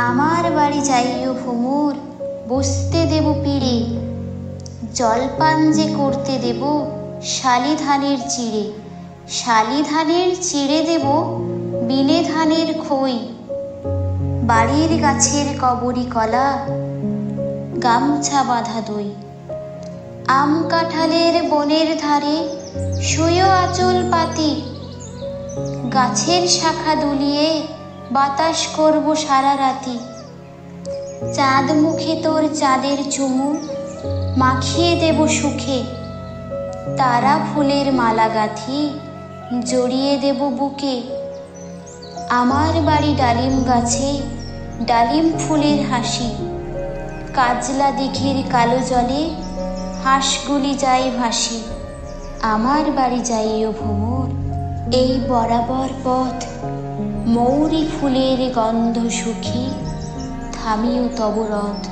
আমার বাড়ি যাইও ভ্রমর, বসতে দেব পিড়ে, জলপান যে করতে দেব শালি ধানের চিড়ে। শালি ধানের চিড়ে দেব বিনে ধানের খই, বাড়ির গাছের কবরি কলা, গামছা বাঁধা দই। আম কাঁঠালের বনের ধারে শুয়েও আঁচল পাতি, গাছের শাখা দুলিয়ে বাতাস করব সারা রাতি। চাঁদ মুখে তোর চাঁদের চুমু মাখিয়ে দেব সুখে, তারা ফুলের মালা গাঁথি জড়িয়ে দেব বুকে। আমার বাড়ি ডালিম গাছে ডালিম ফুলের হাসি, কাজলা দিঘির কালো জলে হাঁসগুলি যায় ভাসি। আমার বাড়ি যাইও ভ্রমর, এই বরাবর পথ, মৌরি ফুলের গন্ধ সুখী থামিও তব রথ।